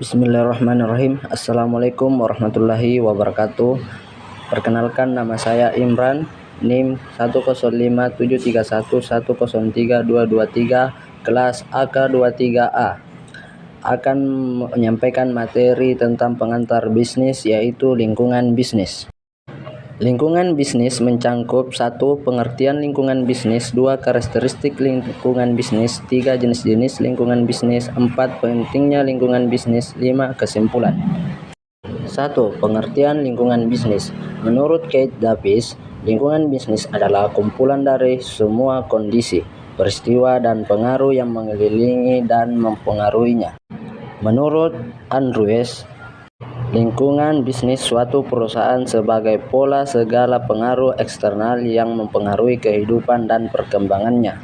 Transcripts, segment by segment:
Bismillahirrahmanirrahim. Assalamualaikum warahmatullahi wabarakatuh. Perkenalkan, nama saya Imran, NIM 1057311032223, kelas AK23A. Akan menyampaikan materi tentang pengantar bisnis, yaitu lingkungan bisnis. Lingkungan bisnis mencangkup 1. Pengertian lingkungan bisnis, 2. Karakteristik lingkungan bisnis, 3. Jenis-jenis lingkungan bisnis, 4. Pentingnya lingkungan bisnis, 5. Kesimpulan. 1. Pengertian lingkungan bisnis. Menurut Keith Davis, lingkungan bisnis adalah kumpulan dari semua kondisi, peristiwa, dan pengaruh yang mengelilingi dan mempengaruhinya. Menurut Andrews, lingkungan bisnis suatu perusahaan sebagai pola segala pengaruh eksternal yang mempengaruhi kehidupan dan perkembangannya.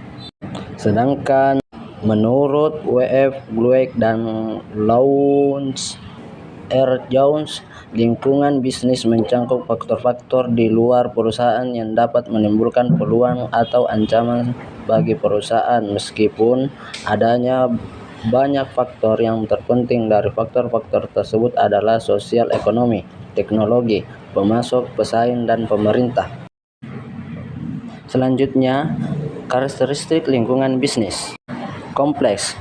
Sedangkan menurut W.F. Glueck dan Lawrence R. Jones, lingkungan bisnis mencangkup faktor-faktor di luar perusahaan yang dapat menimbulkan peluang atau ancaman bagi perusahaan, meskipun adanya banyak faktor. Yang terpenting dari faktor-faktor tersebut adalah sosial ekonomi, teknologi, pemasok, pesaing, dan pemerintah. Selanjutnya, karakteristik lingkungan bisnis. Kompleks.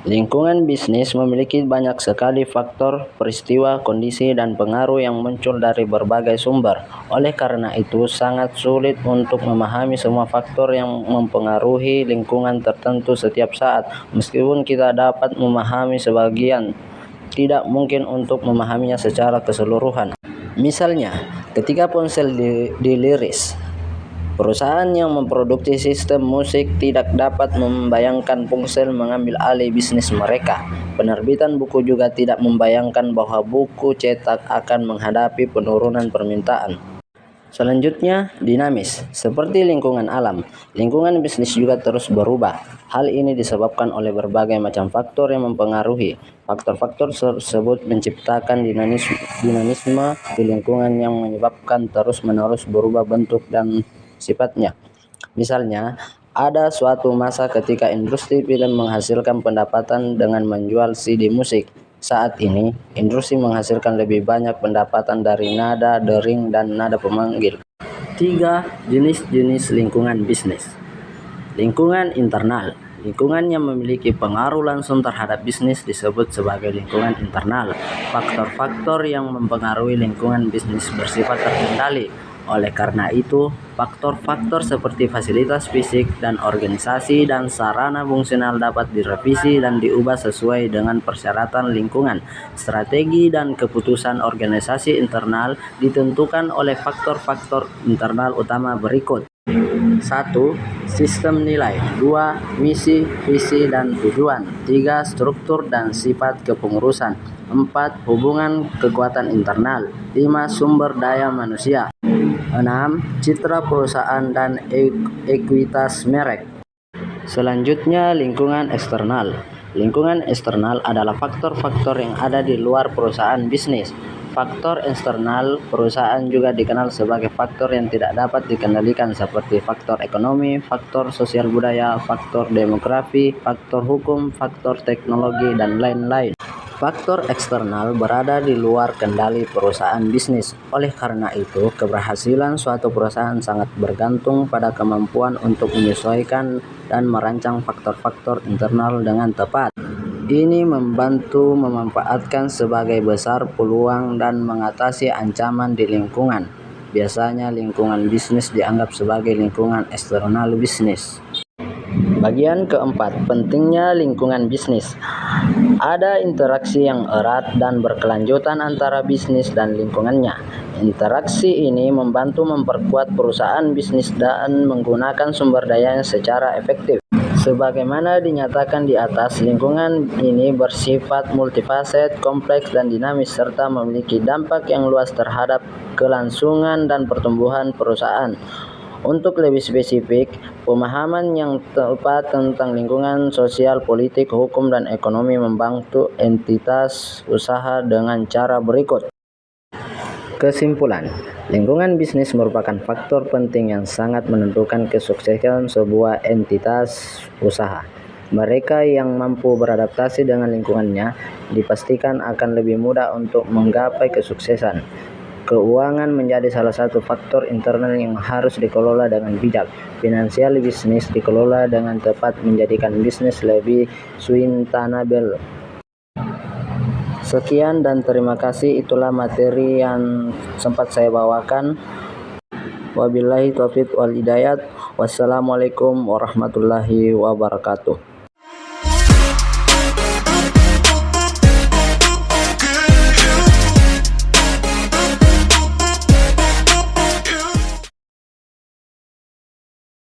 Lingkungan bisnis memiliki banyak sekali faktor, peristiwa, kondisi, dan pengaruh yang muncul dari berbagai sumber. Oleh karena itu, sangat sulit untuk memahami semua faktor yang mempengaruhi lingkungan tertentu setiap saat. Meskipun kita dapat memahami sebagian, tidak mungkin untuk memahaminya secara keseluruhan. Misalnya, ketika ponsel diliris, perusahaan yang memproduksi sistem musik tidak dapat membayangkan ponsel mengambil alih bisnis mereka. Penerbitan buku juga tidak membayangkan bahwa buku cetak akan menghadapi penurunan permintaan. Selanjutnya, dinamis. Seperti lingkungan alam, lingkungan bisnis juga terus berubah. Hal ini disebabkan oleh berbagai macam faktor yang mempengaruhi. Faktor-faktor tersebut menciptakan dinamisme di lingkungan yang menyebabkan terus-menerus berubah bentuk dan sifatnya. Misalnya, ada suatu masa ketika industri film menghasilkan pendapatan dengan menjual CD musik. Saat ini, industri menghasilkan lebih banyak pendapatan dari nada dering dan nada pemanggil. 3. Jenis-jenis lingkungan bisnis. Lingkungan internal. Lingkungan yang memiliki pengaruh langsung terhadap bisnis disebut sebagai lingkungan internal. Faktor-faktor yang mempengaruhi lingkungan bisnis bersifat terkendali. Oleh karena itu, faktor-faktor seperti fasilitas fisik dan organisasi dan sarana fungsional dapat direvisi dan diubah sesuai dengan persyaratan lingkungan. Strategi dan keputusan organisasi internal ditentukan oleh faktor-faktor internal utama berikut. 1. Sistem nilai. 2. Misi, visi, dan tujuan. 3. Struktur dan sifat kepengurusan. 4. Hubungan kekuatan internal. 5. Sumber daya manusia. 6. Citra perusahaan dan ekuitas merek. Selanjutnya, lingkungan eksternal. Lingkungan eksternal adalah faktor-faktor yang ada di luar perusahaan bisnis. Faktor eksternal perusahaan juga dikenal sebagai faktor yang tidak dapat dikendalikan, seperti faktor ekonomi, faktor sosial budaya, faktor demografi, faktor hukum, faktor teknologi, dan lain-lain. Faktor eksternal berada di luar kendali perusahaan bisnis. Oleh karena itu, keberhasilan suatu perusahaan sangat bergantung pada kemampuan untuk menyesuaikan dan merancang faktor-faktor internal dengan tepat. Ini membantu memanfaatkan sebagai besar peluang dan mengatasi ancaman di lingkungan. Biasanya lingkungan bisnis dianggap sebagai lingkungan eksternal bisnis. Bagian keempat, pentingnya lingkungan bisnis. Ada interaksi yang erat dan berkelanjutan antara bisnis dan lingkungannya. Interaksi ini membantu memperkuat perusahaan bisnis dan menggunakan sumber dayanya secara efektif. Sebagaimana dinyatakan di atas, lingkungan ini bersifat multifaset, kompleks, dan dinamis, serta memiliki dampak yang luas terhadap kelangsungan dan pertumbuhan perusahaan. Untuk lebih spesifik, pemahaman yang tepat tentang lingkungan sosial, politik, hukum, dan ekonomi membantu entitas usaha dengan cara berikut. Kesimpulan, lingkungan bisnis merupakan faktor penting yang sangat menentukan kesuksesan sebuah entitas usaha. Mereka yang mampu beradaptasi dengan lingkungannya dipastikan akan lebih mudah untuk menggapai kesuksesan. Keuangan menjadi salah satu faktor internal yang harus dikelola dengan bijak. Finansial bisnis dikelola dengan tepat menjadikan bisnis lebih sustainable. Sekian dan terima kasih, itulah materi yang sempat saya bawakan. Wabillahi taufiq wal hidayat. Wassalamualaikum warahmatullahi wabarakatuh.